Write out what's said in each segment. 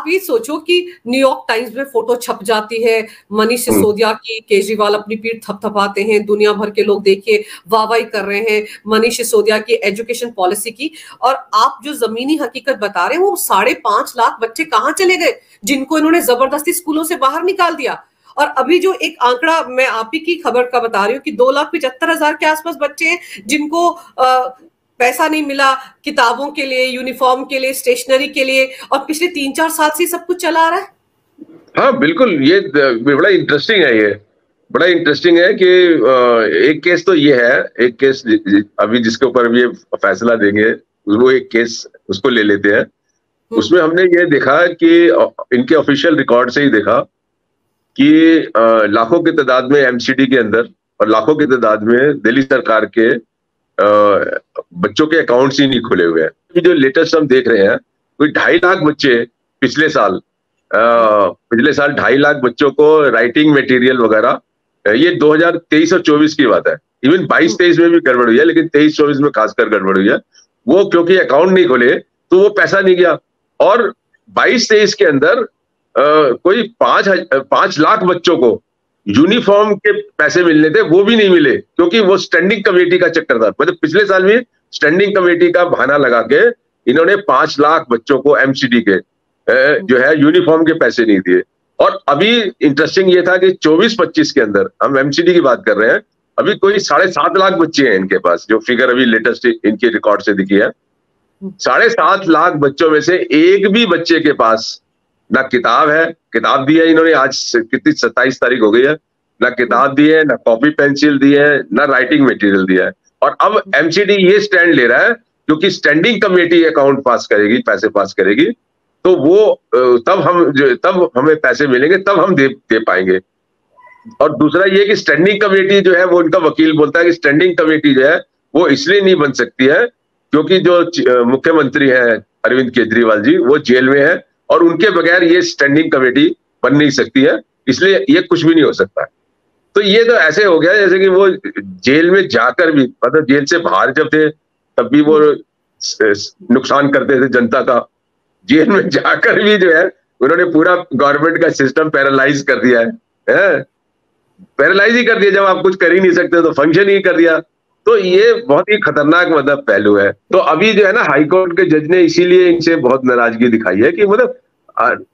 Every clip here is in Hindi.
आप ये सोचो कि न्यूयॉर्क टाइम्स में फोटो छप जाती है मनीष सिसोदिया की, केजरीवाल अपनी पीठ थपथपाते हैं, दुनिया भर के लोग देखिए वाहवाही कर रहे हैं मनीष सिसोदिया की एजुकेशन पॉलिसी की, और आप जो जमीनी हकीकत बता रहे हैं वो 5.5 लाख बच्चे कहाँ चले गए जिनको इन्होंने जबरदस्ती स्कूलों से बाहर निकाल दिया। और अभी जो एक आंकड़ा मैं आप ही की खबर का बता रही हूँ कि 2,75,000 के आसपास बच्चे हैं जिनको पैसा नहीं मिला किताबों के लिए, यूनिफॉर्म के लिए, स्टेशनरी के लिए, और पिछले 3-4 साल से सब कुछ चला आ रहा है। हाँ बिल्कुल, ये बड़ा इंटरेस्टिंग है। ये बड़ा इंटरेस्टिंग है कि एक केस तो ये है, एक केस अभी जिसके ऊपर भी फैसला देंगे वो एक केस उसको ले लेते हैं। उसमें हमने ये देखा कि इनके ऑफिशियल रिकॉर्ड से ही देखा कि लाखों की तादाद में एमसीडी के अंदर और लाखों की तादाद में दिल्ली सरकार के बच्चों के अकाउंट्स ही नहीं खुले हुए हैं। जो लेटेस्ट हम देख रहे हैं कोई 2.5 लाख बच्चे पिछले साल 2.5 लाख बच्चों को राइटिंग मटेरियल वगैरह, ये 2023 और 24 की बात है। इवन 22-23 में भी गड़बड़ हुई है, लेकिन 23-24 में खासकर गड़बड़ हुई है। वो क्योंकि अकाउंट नहीं खोले तो वो पैसा नहीं गया। और 22-23 के अंदर कोई 5 लाख बच्चों को यूनिफॉर्म के पैसे मिलने थे, वो भी नहीं मिले क्योंकि वो स्टैंडिंग कमेटी का चक्कर था। मतलब पिछले साल भी स्टैंडिंग कमेटी का बहाना लगा के इन्होंने 5 लाख बच्चों को एमसीडी के जो है यूनिफॉर्म के पैसे नहीं दिए। और अभी इंटरेस्टिंग ये था कि 24-25 के अंदर हम एमसीडी की बात कर रहे हैं, अभी कोई 7.5 लाख बच्चे हैं इनके पास, जो फिगर अभी लेटेस्ट इनके रिकॉर्ड से दिखी है। 7.5 लाख बच्चों में से एक भी बच्चे के पास ना किताब है, किताब दी है इन्होंने, आज कितनी 27 तारीख हो गई है, ना किताब दी है, ना कॉपी पेंसिल दी है, ना राइटिंग मटेरियल दिया है। और अब एमसीडी ये स्टैंड ले रहा है क्योंकि स्टैंडिंग कमेटी अकाउंट पास करेगी, पैसे पास करेगी, तो वो तब हमें पैसे मिलेंगे, तब हम दे पाएंगे। और दूसरा ये कि स्टैंडिंग कमेटी जो है वो उनका वकील बोलता है कि स्टैंडिंग कमेटी जो है वो इसलिए नहीं बन सकती है क्योंकि जो मुख्यमंत्री हैं अरविंद केजरीवाल जी वो जेल में है और उनके बगैर ये स्टैंडिंग कमेटी बन नहीं सकती है, इसलिए ये कुछ भी नहीं हो सकता। तो ये तो ऐसे हो गया जैसे कि वो जेल में जाकर भी, मतलब जेल से बाहर जब थे तब भी वो नुकसान करते थे जनता का, जेल में जाकर भी जो है उन्होंने पूरा गवर्नमेंट का सिस्टम पैरालाइज कर दिया है, पैरालाइज ही कर दिया। जब आप कुछ कर ही नहीं सकते तो फंक्शन ही कर दिया। तो ये बहुत ही खतरनाक मतलब पहलू है। तो अभी जो है ना हाई कोर्ट के जज ने इसीलिए इनसे बहुत नाराजगी दिखाई है कि मतलब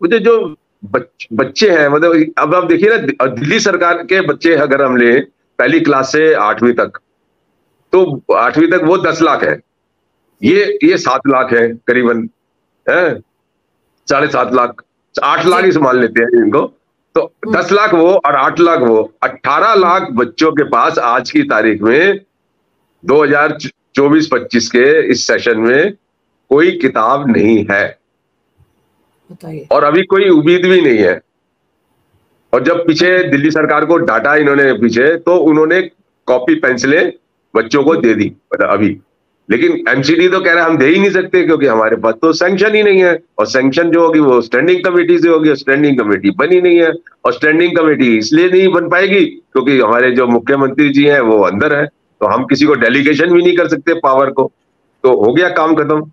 मुझे जो बच्चे हैं, मतलब अब आप देखिए ना दिल्ली सरकार के बच्चे अगर हम ले पहली क्लास से 8वीं तक, तो 8वीं तक वो 10 लाख है, ये 7 लाख है करीबन, है 7.5 लाख, 8 लाख ही संभाल लेते हैं इनको। तो 10 लाख वो और 8 लाख वो, 18 लाख बच्चों के पास आज की तारीख में 2024-25 के इस सेशन में कोई किताब नहीं है और अभी कोई उम्मीद भी नहीं है। और जब पीछे दिल्ली सरकार को डांटा इन्होंने पीछे, तो उन्होंने कॉपी पेंसिलें बच्चों को दे दी अभी, लेकिन एमसीडी तो कह रहे हम दे ही नहीं सकते क्योंकि हमारे पास तो सैंक्शन ही नहीं है, और सैंक्शन जो होगी वो स्टैंडिंग कमेटी से होगी, स्टैंडिंग कमेटी बनी नहीं है। और स्टैंडिंग कमेटी इसलिए नहीं बन पाएगी क्योंकि हमारे जो मुख्यमंत्री जी हैं वो अंदर है, तो हम किसी को डेलीगेशन भी नहीं कर सकते पावर को, तो हो गया काम खत्म।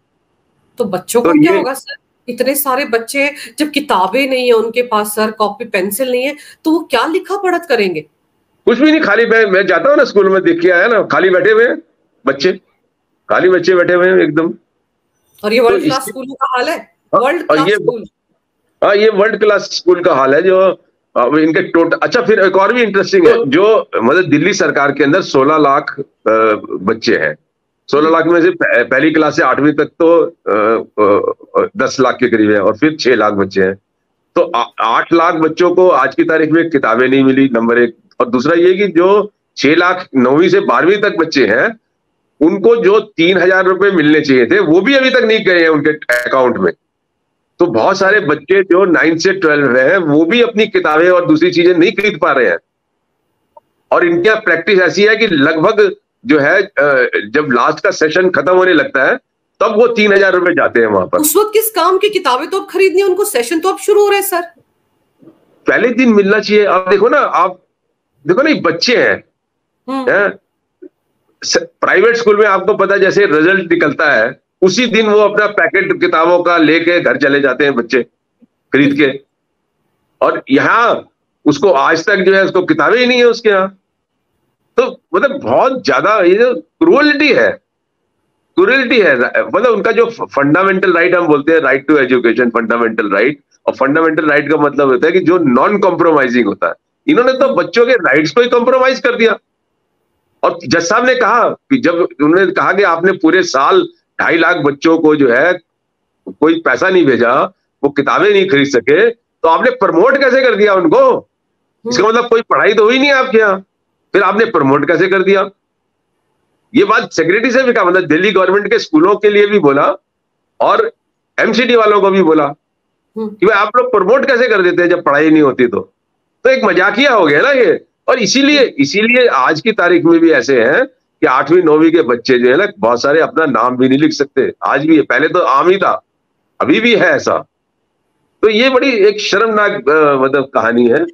तो बच्चों को क्या होगा सर? इतने सारे बच्चे, जब किताबें नहीं है उनके पास सर, कॉपी पेंसिल नहीं है, तो वो क्या लिखा पढ़त करेंगे? कुछ भी नहीं, खाली मैं जाता हूँ ना स्कूल में, देख के आया ना, खाली बैठे हुए हैं बच्चे, खाली बच्चे बैठे हुए हैं एकदम। और ये वर्ल्ड क्लास स्कूल का हाल है, वर्ल्ड क्लास स्कूल। हाँ, ये वर्ल्ड क्लास स्कूल का हाल है जो इनके टोटल। अच्छा, फिर एक और भी इंटरेस्टिंग है, जो मतलब दिल्ली सरकार के अंदर 16 लाख बच्चे हैं, 16 लाख में से पहली क्लास से 8वीं तक तो 10 लाख के करीब है, और फिर 6 लाख बच्चे हैं। तो 8 लाख बच्चों को आज की तारीख में किताबें नहीं मिली, नंबर 1। और दूसरा ये कि जो 6 लाख 9वीं से 12वीं तक बच्चे हैं, उनको जो 3,000 रुपए मिलने चाहिए थे वो भी अभी तक नहीं गए हैं उनके अकाउंट में। तो बहुत सारे बच्चे जो 9 से 12 रहे हैं वो भी अपनी किताबें और दूसरी चीजें नहीं खरीद पा रहे हैं। और इनकी प्रैक्टिस ऐसी है कि लगभग जो है जब लास्ट का सेशन खत्म होने लगता है तब वो 3,000 रुपए जाते हैं वहां पर। उस वक्त किस काम की किताबें तो अब खरीदनी है उनको, सेशन तो अब शुरू हो रहे हैं सर। पहले दिन मिलना चाहिए। आप देखो ना ये बच्चे हैं, प्राइवेट स्कूल में आपको पता है जैसे रिजल्ट निकलता है उसी दिन वो अपना पैकेट किताबों का लेके घर चले जाते हैं बच्चे। खरीद के, और यहाँ उसको आज तक जो है उसको किताबें ही नहीं है उसके यहाँ। तो मतलब बहुत ज्यादा ये जो क्रूअलिटी है, मतलब उनका जो फंडामेंटल राइट हम बोलते हैं, right to education, fundamental right, और फंडामेंटल राइट का मतलब होता है कि जो नॉन कॉम्प्रोमाइजिंग होता है। इन्होंने तो बच्चों के राइट्स को ही कॉम्प्रोमाइज कर दिया। और जज साहब ने कहा कि जब उन्होंने कहा कि आपने पूरे साल 2.5 लाख बच्चों को जो है कोई पैसा नहीं भेजा, वो किताबें नहीं खरीद सके, तो आपने प्रमोट कैसे कर दिया उनको? इसका मतलब कोई पढ़ाई तो हुई नहीं आपके यहाँ, फिर आपने प्रमोट कैसे कर दिया? ये बात सेक्रेटरी से भी कहा, मतलब दिल्ली गवर्नमेंट के स्कूलों के लिए भी बोला और एमसीडी वालों को भी बोला कि भाई आप लोग प्रमोट कैसे कर देते हैं जब पढ़ाई नहीं होती? तो एक मजाकिया हो गया ना ये। और इसीलिए आज की तारीख में भी ऐसे हैं कि 8वीं 9वीं के बच्चे जो है ना, बहुत सारे अपना नाम भी नहीं लिख सकते, आज भी है, पहले तो आम ही था, अभी भी है ऐसा। तो ये बड़ी एक शर्मनाक मतलब कहानी है।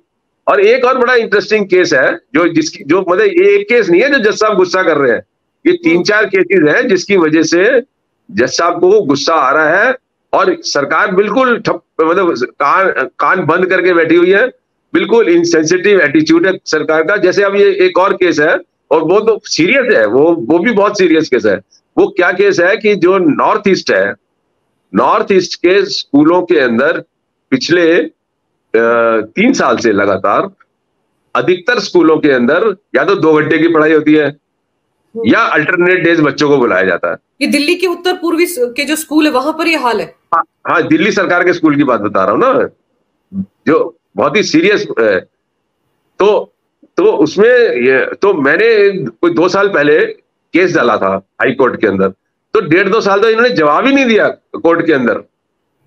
और एक और बड़ा इंटरेस्टिंग केस है जो मतलब ये एक केस नहीं है जो जज साहब गुस्सा कर रहे हैं, ये 3-4 केसेस हैं जिसकी वजह से जज साहब को गुस्सा आ रहा है और सरकार बिल्कुल ठप, मतलब कान बंद करके बैठी हुई है, बिल्कुल इनसेंसिटिव एटीट्यूड है सरकार का। जैसे अब ये एक और केस है, और वो तो सीरियस है, वो भी बहुत सीरियस केस है। वो क्या केस है कि जो नॉर्थ ईस्ट है, नॉर्थ ईस्ट के स्कूलों के अंदर पिछले 3 साल से लगातार अधिकतर स्कूलों के अंदर या तो 2 घंटे की पढ़ाई होती है या अल्टरनेट डेज बच्चों को बुलाया जाता है। ये दिल्ली के उत्तर पूर्वी के जो स्कूल है वहां पर ये हाल है। हाँ, दिल्ली सरकार के स्कूल की बात बता रहा हूं ना, जो बहुत ही सीरियस है। तो उसमें तो मैंने कोई 2 साल पहले केस डाला था हाई कोर्ट के अंदर, तो 1.5-2 साल तो इन्होंने जवाब ही नहीं दिया कोर्ट के अंदर,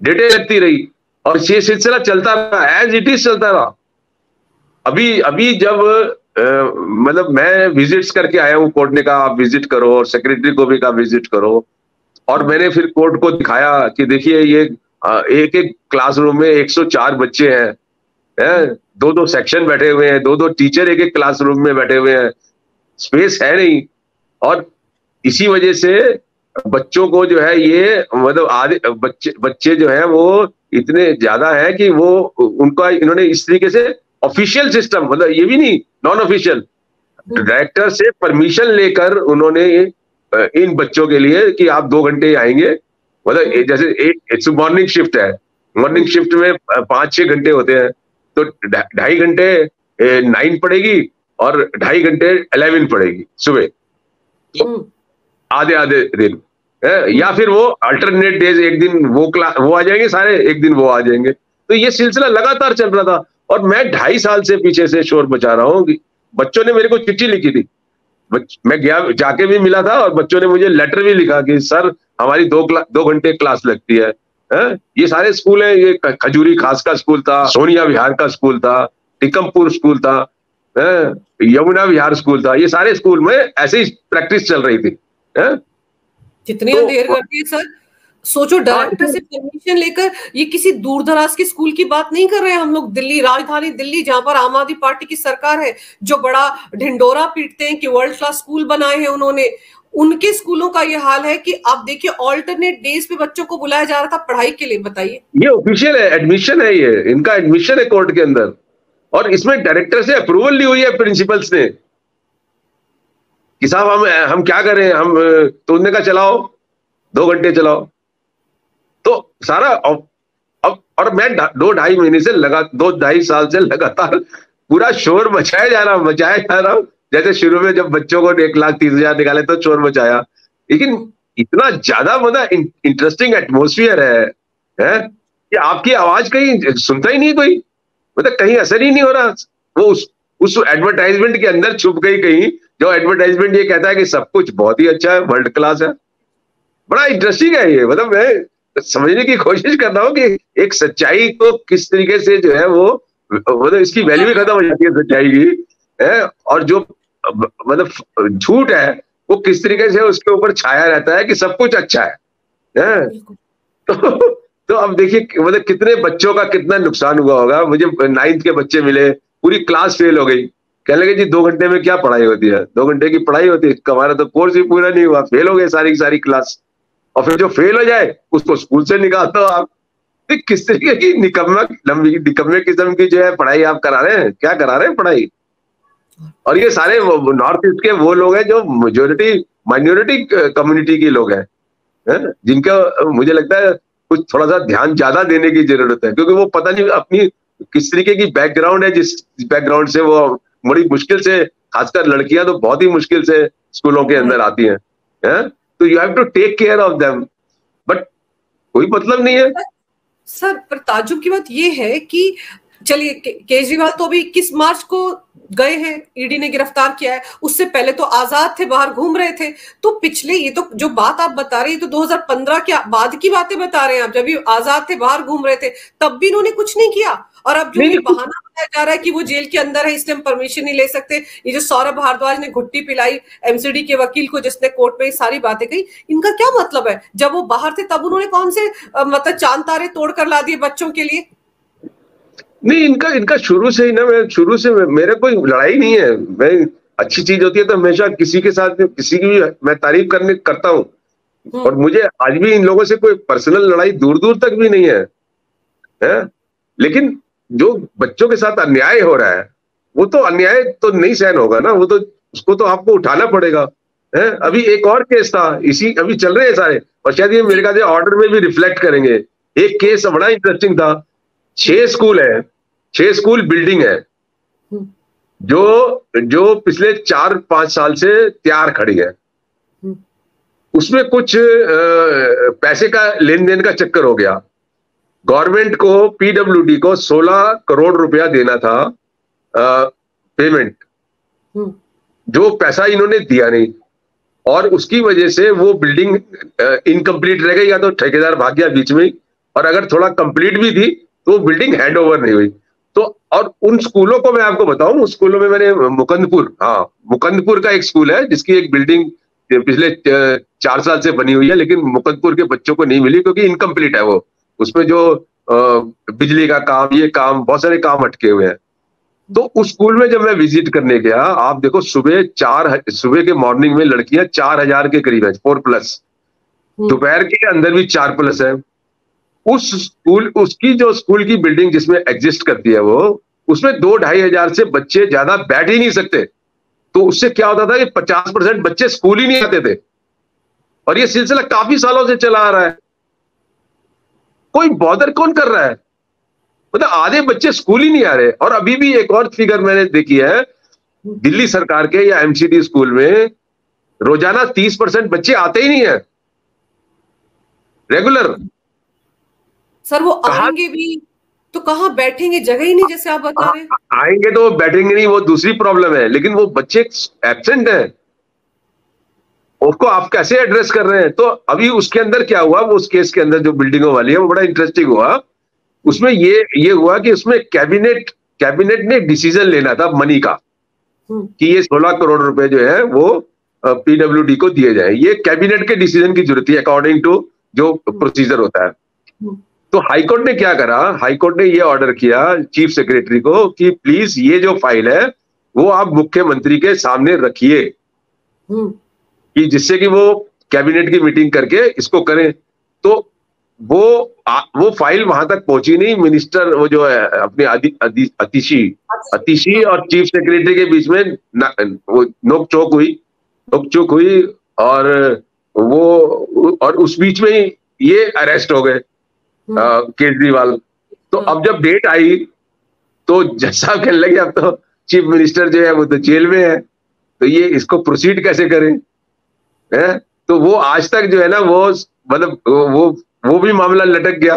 डेटें लगती रही और ये सिलसिला चलता रहा, एज इट इज चलता रहा। अभी जब मतलब मैं विजिट्स करके आया हूं, कोर्ट ने कहा आप विजिट करो और सेक्रेटरी को भी कहा विजिट करो, और मैंने फिर कोर्ट को दिखाया कि देखिए ये एक एक क्लासरूम में 104 बच्चे हैं, 2-2 सेक्शन बैठे हुए हैं, 2-2 टीचर एक एक क्लासरूम में बैठे हुए हैं, स्पेस है नहीं। और इसी वजह से बच्चों को जो है ये मतलब आधे बच्चे जो है वो इतने ज्यादा है कि वो उनका इन्होंने इस तरीके से ऑफिशियल सिस्टम, मतलब ये भी नहीं, नॉन ऑफिशियल, डायरेक्टर से परमिशन लेकर उन्होंने इन बच्चों के लिए कि आप 2 घंटे आएंगे, मतलब जैसे एक मॉर्निंग शिफ्ट है, मॉर्निंग शिफ्ट में 5-6 घंटे होते हैं, तो 2.5 घंटे 9 पड़ेगी और 2.5 घंटे 11 पड़ेगी सुबह, तो आधे दिन या फिर वो अल्टरनेट डेज, एक दिन वो आ जाएंगे सारे, एक दिन वो आ जाएंगे। तो ये सिलसिला लगातार चल रहा था और मैं 2.5 साल से पीछे से शोर मचा रहा हूँ। बच्चों ने मेरे को चिट्ठी लिखी थी, मैं गया जाके भी मिला था और बच्चों ने मुझे लेटर भी लिखा कि सर हमारी 2 घंटे क्लास लगती है। ये सारे स्कूल हैं, ये खजूरी खास का स्कूल था, सोनिया विहार का स्कूल था, टिकमपुर स्कूल था, यमुना विहार स्कूल था, ये सारे स्कूल में ऐसे ही प्रैक्टिस चल रही थी। कितनी देर करती है सर, सोचो डायरेक्टर से परमिशन लेकर, ये किसी दूर दराज के स्कूल की बात नहीं कर रहे हैं हम लोग, दिल्ली, राजधानी दिल्ली, जहां पर आम आदमी पार्टी की सरकार है, जो बड़ा ढिंडोरा पीटते हैं कि वर्ल्ड क्लास स्कूल बनाए हैं उन्होंने, उनके स्कूलों का ये हाल है कि आप देखिए ऑल्टरनेट डेज पे बच्चों को बुलाया जा रहा था पढ़ाई के लिए। बताइए, ये ऑफिशियल है, एडमिशन है, ये इनका एडमिशन है कोर्ट के अंदर, और इसमें डायरेक्टर से अप्रूवल ली हुई है प्रिंसिपल्स ने कि साहब हम क्या करें, हम तो उन्होंने कहा चलाओ 2 घंटे चलाओ। तो सारा अब और मैं 2-2.5 महीने से 2-2.5 साल से लगातार पूरा शोर मचाया जा रहा हूं। जैसे शुरू में जब बच्चों को 1,30,000 निकाले तो शोर मचाया, लेकिन इतना ज्यादा मतलब इंटरेस्टिंग एटमोसफियर है कि आपकी आवाज कहीं सुनता ही नहीं कोई, मतलब कहीं असर ही नहीं हो रहा। वो उस एडवर्टाइजमेंट के अंदर छुप गई कहीं, जो एडवर्टाइजमेंट ये कहता है कि सब कुछ बहुत ही अच्छा है, वर्ल्ड क्लास है। बड़ा इंटरेस्टिंग है ये, मतलब मैं समझने की कोशिश कर रहा हूँ कि एक सच्चाई को किस तरीके से जो है वो मतलब इसकी वैल्यू भी खत्म हो जाती है सच्चाई की, और जो मतलब झूठ है वो किस तरीके से उसके ऊपर छाया रहता है कि सब कुछ अच्छा है। तो अब देखिए मतलब कितने बच्चों का कितना नुकसान हुआ होगा। मुझे 9th के बच्चे मिले, पूरी क्लास फेल हो गई, कहने लगे जी 2 घंटे में क्या पढ़ाई होती है, 2 घंटे की पढ़ाई होती है, हमारा तो कोर्स ही पूरा नहीं हुआ, फेल हो गए सारी की सारी क्लास। और फिर जो फेल हो जाए उसको स्कूल से निकाल दो आप, किस तरीके की निकम्मे किस्म की जो है पढ़ाई आप करा रहे हैं, क्या करा रहे हैं पढ़ाई। और ये सारे नॉर्थ ईस्ट के वो लोग हैं जो माइनॉरिटी कम्युनिटी के लोग हैं, जिनका मुझे लगता है कुछ थोड़ा सा ध्यान ज्यादा देने की जरूरत है, क्योंकि वो पता नहीं अपनी किस तरीके की बैकग्राउंड है, जिस बैकग्राउंड से वो बड़ी मुश्किल से, खासकर लड़कियां तो बहुत ही मुश्किल से स्कूलों के अंदर आती हैं, तो you have to take care of them, but कोई मतलब नहीं है। सर पर ताज्जुब की बात ये है कि चलिए केजरीवाल तो अभी 21 मार्च को गए हैं, ईडी ने गिरफ्तार किया है, उससे पहले तो आजाद थे, बाहर घूम रहे थे। तो पिछले, ये तो जो बात आप बता रहे हैं तो 2015 के बाद की बातें बता रहे हैं आप, जब भी आजाद थे, बाहर घूम रहे थे, तब भी इन्होंने कुछ नहीं किया। और अब जो ये बहाना बताया जा रहा है कि वो जेल के अंदर है इसलिए हम परमिशन नहीं ले सकते, ये जो सौरभ भारद्वाज ने घुट्टी पिलाई एमसीडी के वकील को जिसने कोर्ट में सारी बातें कही, इनका क्या मतलब है? जब वो बाहर थे तब उन्होंने कौन से मतलब चांद तारे तोड़ कर ला दिए बच्चों के लिए? नहीं, इनका शुरू से ही ना, मेरे कोई लड़ाई नहीं है। मैं अच्छी चीज होती है तो हमेशा किसी के साथ, किसी की भी मैं तारीफ करता हूँ, और मुझे आज भी इन लोगों से कोई पर्सनल लड़ाई दूर दूर तक भी नहीं है? लेकिन जो बच्चों के साथ अन्याय हो रहा है, वो तो अन्याय तो नहीं सहन होगा ना, वो तो उसको तो आपको उठाना पड़ेगा। अभी एक और केस था, अभी चल रहे हैं सारे, और शायद ये मेरे ख्याल से ऑर्डर में भी रिफ्लेक्ट करेंगे। एक केस बड़ा इंटरेस्टिंग था, 6 स्कूल बिल्डिंग है जो पिछले 4-5 साल से तैयार खड़ी है, उसमें कुछ पैसे का लेन देन का चक्कर हो गया। गवर्नमेंट को, पीडब्ल्यूडी को 16 करोड़ रुपया देना था पेमेंट, जो पैसा इन्होंने दिया नहीं, और उसकी वजह से वो बिल्डिंग इनकम्प्लीट रह गई, या तो ठेकेदार भाग गया बीच में, और अगर थोड़ा कंप्लीट भी थी तो वो बिल्डिंग हैंड ओवर नहीं हुई। तो और उन स्कूलों को मैं आपको बताऊं, उन स्कूलों में मैंने मुकंदपुर का एक स्कूल है जिसकी एक बिल्डिंग पिछले 4 साल से बनी हुई है, लेकिन मुकंदपुर के बच्चों को नहीं मिली क्योंकि इनकम्प्लीट है वो। उसमें जो बिजली का काम, ये काम, बहुत सारे काम अटके हुए हैं। तो उस स्कूल में जब मैं विजिट करने गया, आप देखो सुबह के मॉर्निंग में लड़कियां 4000 के करीब है, 4+, दोपहर के अंदर भी 4+ है। उसकी जो स्कूल की बिल्डिंग जिसमें एग्जिस्ट करती है वो, उसमें 2-2.5 हजार से बच्चे ज्यादा बैठ ही नहीं सकते। तो उससे क्या होता था कि 50% बच्चे स्कूल ही नहीं आते थे, और ये सिलसिला काफी सालों से चला आ रहा है। कोई बॉदर कौन कर रहा है? मतलब आधे बच्चे स्कूल ही नहीं आ रहे। और अभी भी एक और फिगर मैंने देखी है, दिल्ली सरकार के या एमसीडी स्कूल में रोजाना 30% बच्चे आते ही नहीं है रेगुलर। सर वो आएंगे भी तो कहां बैठेंगे, जगह ही नहीं, जैसे आप बता रहे हैं। आएंगे तो वो बैठेंगे नहीं, वो दूसरी प्रॉब्लम है, लेकिन वो बच्चे एब्सेंट हैं, उसको आप कैसे एड्रेस कर रहे हैं? तो अभी उसके अंदर क्या हुआ, वो उस केस के अंदर जो बिल्डिंगों वाली है वो बड़ा इंटरेस्टिंग हुआ। उसमें ये हुआ कि उसमें कैबिनेट ने डिसीजन लेना था मनी का, कि ये 16 करोड़ रुपए जो है वो पीडब्ल्यूडी को दिए जाए। ये कैबिनेट के डिसीजन की जरूरत है अकॉर्डिंग टू जो प्रोसीजर होता है। तो हाईकोर्ट ने क्या करा, हाईकोर्ट ने ये ऑर्डर किया चीफ सेक्रेटरी को कि प्लीज ये जो फाइल है वो आप मुख्यमंत्री के सामने रखिए, कि जिससे कि वो कैबिनेट की मीटिंग करके इसको करें। तो वो फाइल वहां तक पहुंची नहीं। मिनिस्टर वो जो है अपने अतिशी और चीफ सेक्रेटरी के बीच में वो नोकझोंक हुई, और उस बीच में ही ये अरेस्ट हो गए केजरीवाल। तो अब जब डेट आई तो जज साहब कहने लगे अब तो चीफ मिनिस्टर जो है वो तो जेल में है, तो ये इसको प्रोसीड कैसे करें? तो वो आज तक जो है ना, वो मतलब वो भी मामला लटक गया।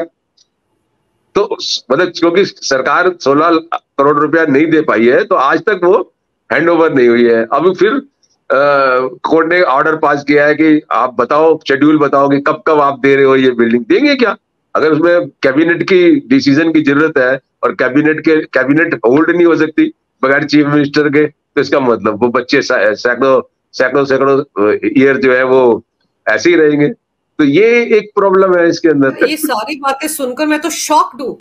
तो मतलब क्योंकि सरकार 16 करोड़ रुपया नहीं दे पाई है, तो आज तक वो हैंड ओवर नहीं हुई है। अब फिर कोर्ट ने ऑर्डर पास किया है कि आप बताओ, शेड्यूल बताओ कि कब कब आप दे रहे हो ये बिल्डिंग। देंगे क्या? अगर उसमें कैबिनेट की डिसीजन की जरूरत है और कैबिनेट होल्ड नहीं हो सकती बगैर चीफ मिनिस्टर के, तो इसका मतलब वो बच्चे सैकड़ों ईयर जो है वो ऐसे ही रहेंगे। तो ये एक प्रॉब्लम है इसके अंदर। ये सारी बातें सुनकर मैं तो शॉक्ड हूँ।